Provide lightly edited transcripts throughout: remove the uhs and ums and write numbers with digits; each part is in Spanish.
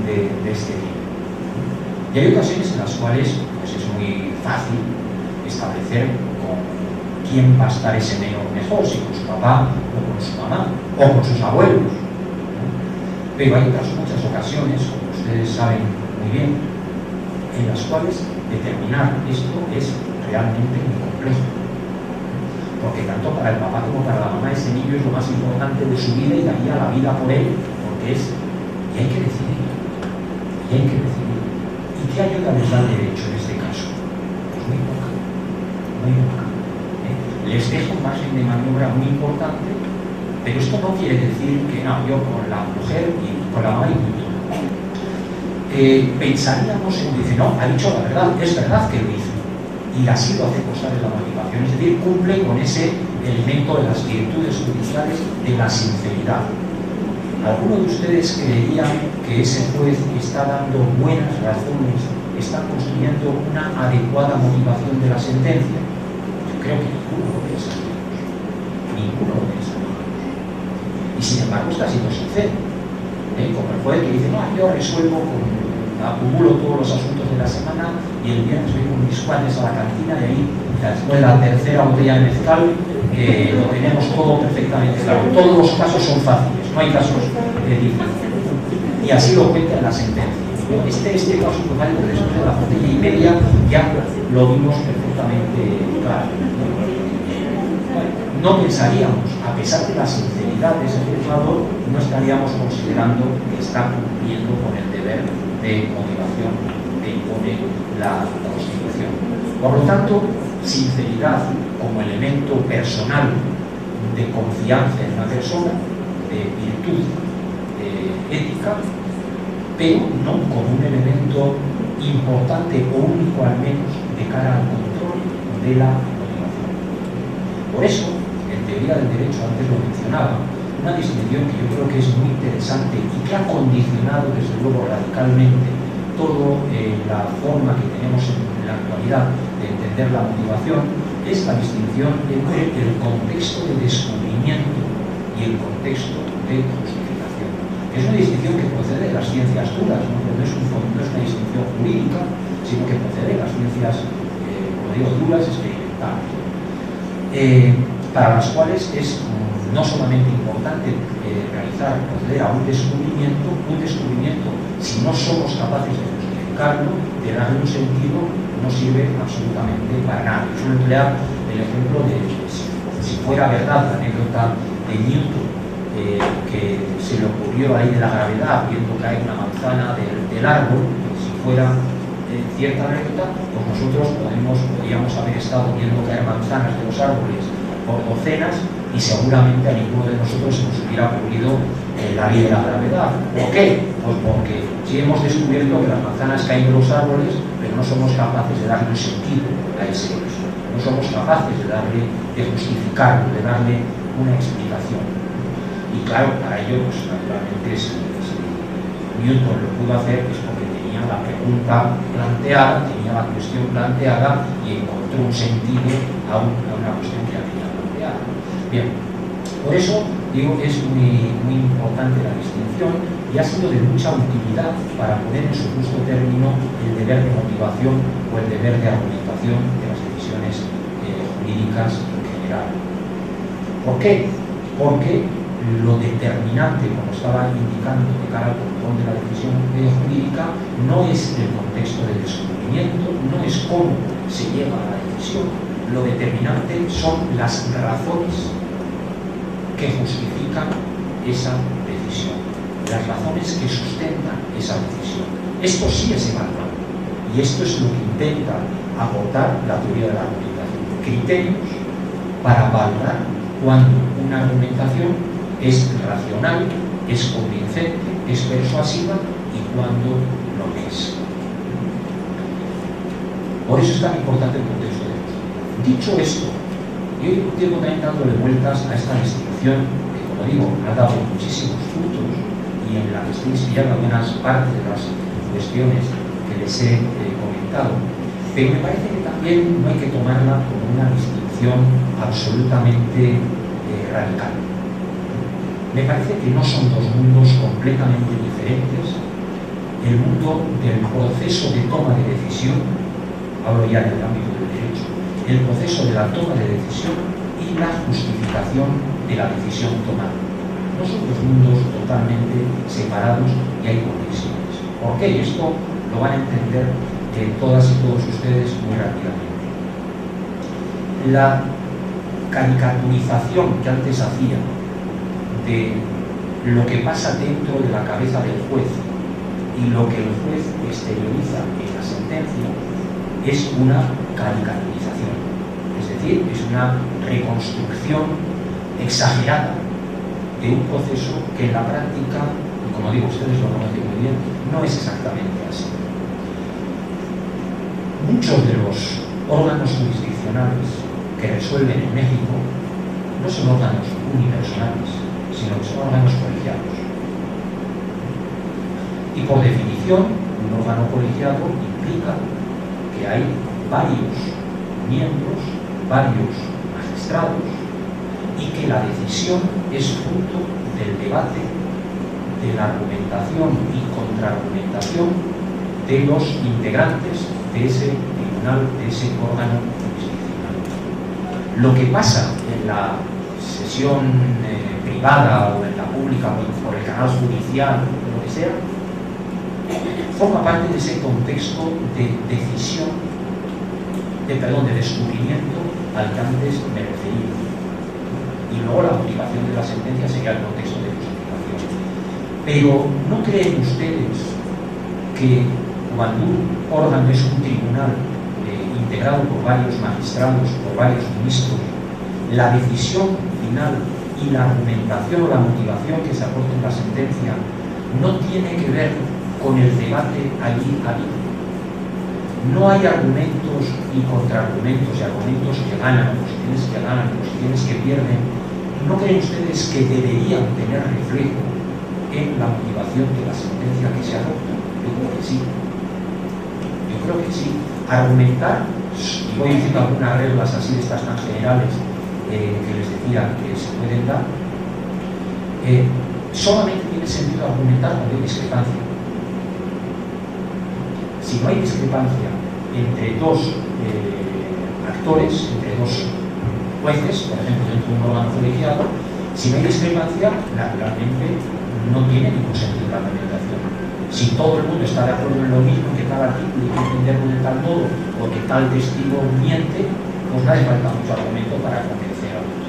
de este tipo. Y hay ocasiones en las cuales pues, es muy fácil establecer con quién va a estar ese menor mejor, si con su papá o con su mamá o con sus abuelos. Pero hay muchas ocasiones, como ustedes saben muy bien, en las cuales determinar esto es realmente muy complejo. Porque tanto para el papá como para la mamá ese niño es lo más importante de su vida y daría la vida por él, porque es, y hay que decidir, y hay que decidir. ¿Y qué ayuda les da el derecho en este caso? Pues muy poca, muy poca. Les dejo un margen de maniobra muy importante, pero esto no quiere decir que no, yo con la mujer y con la mamá y punto. Pensaríamos en decir, no, ha dicho la verdad, es verdad que lo hizo. Y así lo hace constar en la motivación, es decir, cumple con ese elemento de las virtudes judiciales de la sinceridad. ¿Alguno de ustedes creería que ese juez está dando buenas razones, está construyendo una adecuada motivación de la sentencia? Yo creo que ninguno lo pensaría. Ninguno lo pensaría. Y sin embargo está siendo sincero. Como el juez que dice, no, yo resuelvo, acumulo todos los asuntos de la semana y el viernes voy con mis cuates a la cantina y ahí, después de la tercera botella de mezcal, lo tenemos todo perfectamente claro. Todos los casos son fáciles, no hay casos difíciles. Y así lo cuenta en la sentencia. Este caso que vale después de la botella y media ya lo vimos perfectamente claro. No pensaríamos, a pesar de la sinceridad de ese juzgador, no estaríamos considerando que está cumpliendo con el deber de motivación que impone la Constitución. Por lo tanto, sinceridad como elemento personal de confianza en la persona, de virtud ética, pero no como un elemento importante o único al menos de cara al control de la motivación. Por eso, en teoría del derecho, antes lo mencionaba, una distinción que yo creo que es muy interesante y que ha condicionado desde luego radicalmente toda la forma que tenemos en la actualidad de entender la motivación, es la distinción entre el contexto de descubrimiento y el contexto de justificación. Es una distinción que procede de las ciencias duras, no es una distinción jurídica, sino que procede de las ciencias, como digo, duras, experimentales, para las cuales es no solamente importante proceder a un descubrimiento, si no somos capaces de justificarlo, de darle un sentido, no sirve absolutamente para nada. Yo suelo emplear el ejemplo de si fuera verdad la anécdota de Newton, que se le ocurrió ahí de la gravedad viendo caer una manzana del árbol, si fuera cierta anécdota, pues nosotros podríamos haber estado viendo caer manzanas de los árboles por docenas y seguramente a ninguno de nosotros se nos hubiera ocurrido la ley de la gravedad. ¿Por qué? Pues porque sí hemos descubierto que las manzanas caen de los árboles, pero no somos capaces de darle un sentido a ese hecho. No somos capaces de justificarlo, de darle una explicación. Y claro, para ello, pues naturalmente, si Newton lo pudo hacer, es porque tenía la pregunta planteada, tenía la cuestión planteada y encontró un sentido a una cuestión que había planteada. Bien, por eso digo que es muy importante la distinción y ha sido de mucha utilidad para poner en su justo término el deber de motivación o el deber de argumentación de las decisiones jurídicas en general. ¿Por qué? Porque lo determinante, como estaba indicando de cara al control de la decisión jurídica, no es el contexto de descubrimiento, no es cómo se llega a la decisión. Lo determinante son las razones que justifican esa decisión, las razones que sustentan esa decisión. Esto sí es evaluable y esto es lo que intenta aportar la teoría de la argumentación. Criterios para valorar cuando una argumentación es racional, es convincente, es persuasiva y cuando no es. Por eso es tan importante el contexto de esto. Dicho esto, yo llevo también dándole vueltas a esta distinción que, como digo, ha dado muchísimos frutos y en la que estoy inspirando algunas partes de las cuestiones que les he comentado, pero me parece que también no hay que tomarla como una distinción absolutamente radical. Me parece que no son dos mundos completamente diferentes el mundo del proceso de toma de decisión, hablo ya en el ámbito del derecho, el proceso de la toma de decisión y la justificación de la decisión tomada. No son dos mundos totalmente separados y hay conexiones. ¿Por qué? Y esto lo van a entender todas y todos ustedes muy rápidamente. La caricaturización que antes hacía de lo que pasa dentro de la cabeza del juez y lo que el juez exterioriza en la sentencia es una caricaturización, es decir, es una reconstrucción exagerada de un proceso que en la práctica, y como digo, ustedes lo conocen muy bien, no es exactamente así. Muchos de los órganos jurisdiccionales que resuelven en México no son órganos unipersonales, sino que son órganos colegiados. Y por definición, un órgano colegiado implica que hay varios miembros, varios magistrados, y que la decisión es fruto del debate, de la argumentación y contraargumentación de los integrantes de ese tribunal, de ese órgano jurisdiccional. Lo que pasa en la sesión privada o en la pública por el canal judicial o lo que sea, forma parte de ese contexto de decisión, de descubrimiento al que antes me referí. Y luego la motivación de la sentencia sería el contexto de justificación. Pero ¿no creen ustedes que cuando un órgano es un tribunal integrado por varios magistrados, por varios ministros, la decisión final y la argumentación o la motivación que se aporta en la sentencia no tiene que ver con el debate allí habido? No hay argumentos y contraargumentos y argumentos que ganan, posiciones que ganan, posiciones que pierden. ¿No creen ustedes que deberían tener reflejo en la motivación de la sentencia que se adopta? Yo creo que sí. Yo creo que sí. Argumentar, y voy diciendo algunas reglas así de estas tan generales que les decía que se pueden dar, solamente tiene sentido argumentar cuando hay discrepancia. Si no hay discrepancia entre dos actores, entre dos jueces, por ejemplo, dentro de un órgano colegiado, si no hay discrepancia, naturalmente no tiene ningún sentido la argumentación. Si todo el mundo está de acuerdo en lo mismo, que cada artículo hay que entenderlo de tal modo, o que tal testigo miente, pues no hace falta mucho argumento para convencer a otros.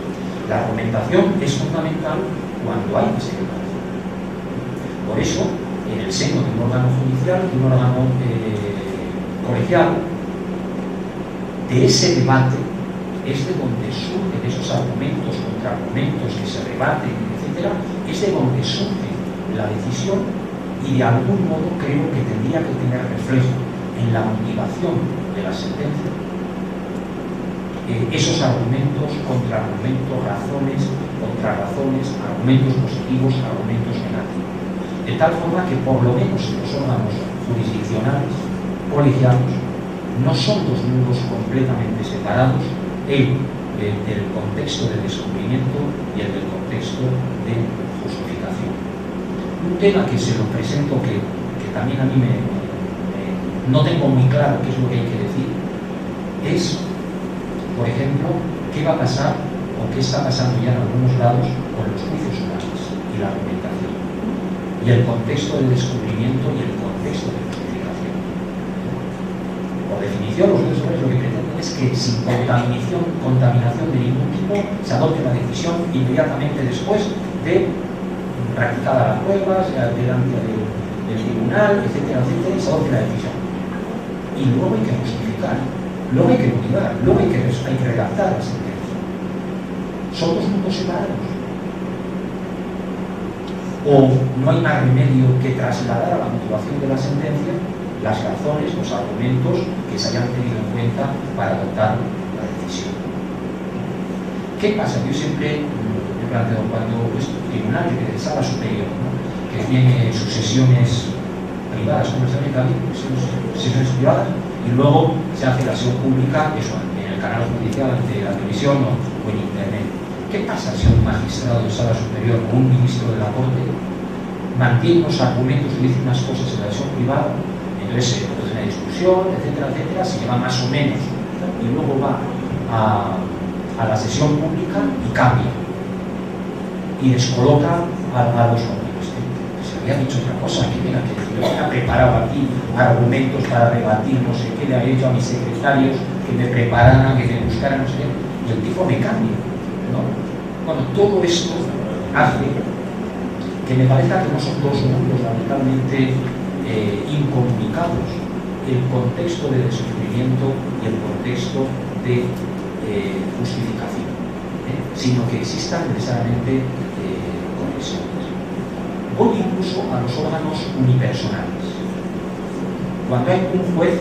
La argumentación es fundamental cuando hay discrepancia. Por eso, en el seno de un órgano judicial, de un órgano colegiado, de ese debate es de donde surgen esos argumentos, contraargumentos que se rebaten, etc. Es de donde surge la decisión y de algún modo creo que tendría que tener reflejo en la motivación de la sentencia esos argumentos, contraargumentos, razones, contrarrazones, argumentos positivos, argumentos negativos. De tal forma que por lo menos los órganos jurisdiccionales colegiados no son dos mundos completamente separados, el del contexto de descubrimiento y el del contexto de justificación. Un tema que se lo presento que también a mí no tengo muy claro qué es lo que hay que decir es, por ejemplo, qué va a pasar o qué está pasando ya en algunos lados con los juicios orales y la argumentación y el contexto de descubrimiento y el contexto de justificación. Por definición, los juicios orales lo que pretenden es que sin contaminación de ningún tipo se adopte la decisión inmediatamente después de practicada las pruebas, delante del tribunal, etcétera, etcétera, y se adopte la decisión. Y luego hay que justificar, luego hay que motivar, luego hay que redactar la sentencia. Son dos mundos separados. O no hay más remedio que trasladar a la motivación de la sentencia las razones, los argumentos que se hayan tenido en cuenta para adoptar la decisión. ¿Qué pasa? Yo siempre me planteo cuando es tribunal de sala superior, ¿no?, que tiene sus sesiones privadas, sesiones privadas, y luego se hace la sesión pública, eso, en el canal judicial, ante la televisión o en internet. ¿Qué pasa si un magistrado de sala superior o un ministro de la Corte mantiene unos argumentos y dice unas cosas en la sesión privada privado, entonces se produce una discusión, etcétera, etcétera, se lleva más o menos, y luego va a la sesión pública y cambia, y descoloca a los hombres. Se había dicho otra cosa, que mira, que yo había preparado aquí argumentos para rebatir, no sé qué, le había dicho a mis secretarios que me prepararan, que me buscaran, no sé qué, y el tipo me cambia, ¿no? Bueno, todo esto hace que me parezca que no son dos mundos radicalmente incomunicados, el contexto de descubrimiento y el contexto de justificación, sino que existan necesariamente conexiones. Voy incluso a los órganos unipersonales. Cuando hay un juez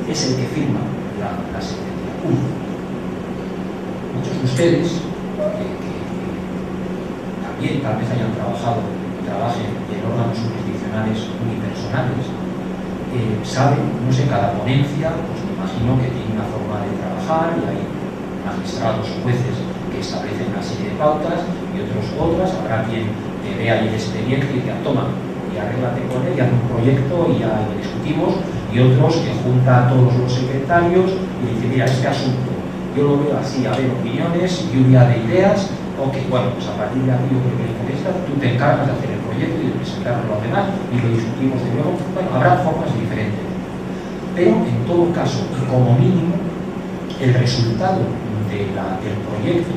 es el que firma la sentencia. Muchos de ustedes que también tal vez hayan trabajen en órganos jurisdiccionales unipersonales, saben, no sé, cada ponencia, pues me imagino que tiene una forma de trabajar y hay magistrados o jueces que establecen una serie de pautas y otros otras. Habrá quien ve ahí el expediente y diga, toma, y arréglate con él y haz un proyecto y ya lo discutimos, y otros que junta a todos los secretarios y dice, mira, este asunto yo lo veo así, a ver, opiniones, lluvia de ideas, ok, bueno, pues a partir de aquí yo creo que con esta tú te encargas de hacer el proyecto y de presentarlo a los demás y lo discutimos de nuevo. Bueno, habrá formas diferentes, pero en todo caso, y como mínimo, el resultado del proyecto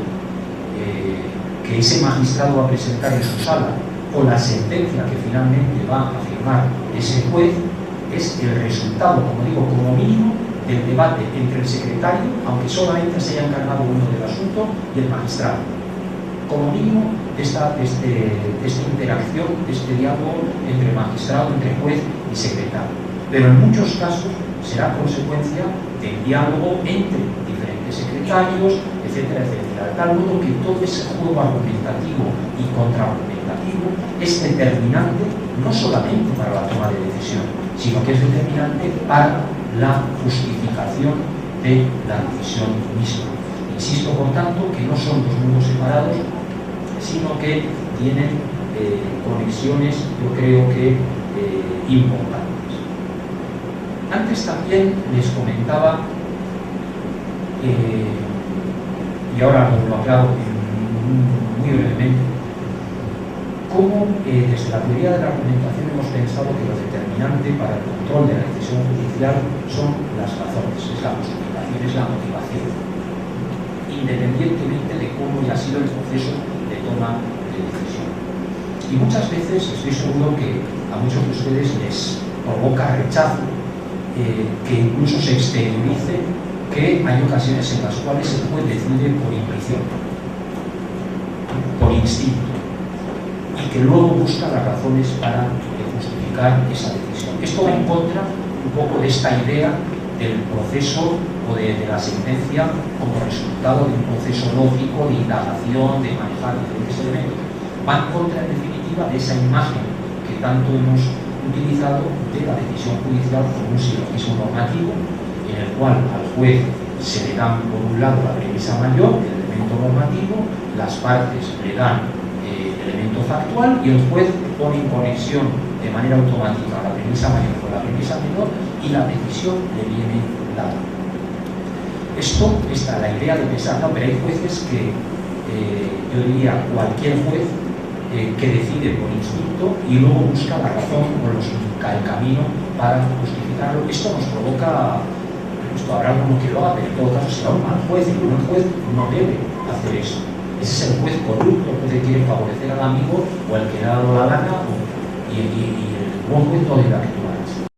que ese magistrado va a presentar en su sala o la sentencia que finalmente va a firmar ese juez es el resultado, como digo, como mínimo, del debate entre el secretario, aunque solamente se haya encargado uno del asunto, y el magistrado. Como mínimo, de esta interacción, de este diálogo entre magistrado, entre juez y secretario. Pero en muchos casos será consecuencia del diálogo entre diferentes secretarios, etcétera, etcétera. De tal modo que todo ese juego argumentativo y contraargumentativo es determinante no solamente para la toma de decisión, sino que es determinante para la justificación de la decisión misma. Insisto, por tanto, que no son dos mundos separados, sino que tienen conexiones, yo creo que importantes. Antes también les comentaba, y ahora lo aclaro muy brevemente, cómo desde la teoría de la argumentación hemos pensado que lo determinante para el control de la decisión judicial son las razones, es la justificación, es la motivación, independientemente de cómo haya sido el proceso de toma de decisión. Y muchas veces estoy seguro que a muchos de ustedes les provoca rechazo que incluso se exteriorice que hay ocasiones en las cuales el juez decide por intuición, por instinto, y que luego busca las razones para justificar esa decisión. Esto va en contra un poco de esta idea del proceso o de la sentencia como resultado de un proceso lógico de indagación, de manejar diferentes elementos. Va en contra, en definitiva, de esa imagen que tanto hemos utilizado de la decisión judicial como un silogismo normativo, en el cual al juez se le dan, por un lado, la premisa mayor, el elemento normativo, las partes le dan elemento factual y el juez pone en conexión de manera automática la premisa mayor con la premisa menor y la decisión le viene dada. Esto está la idea de pensar, no, pero hay jueces que, yo diría, cualquier juez que decide por instinto y luego busca la razón o el camino para justificarlo. Esto nos provoca, esto habrá alguno que lo haga, pero en todo caso será un mal juez, y un buen juez no debe hacer eso. Ese es el juez corrupto, el juez que quiere favorecer al amigo o el que le ha dado la gana, y el buen juez no debe actuar.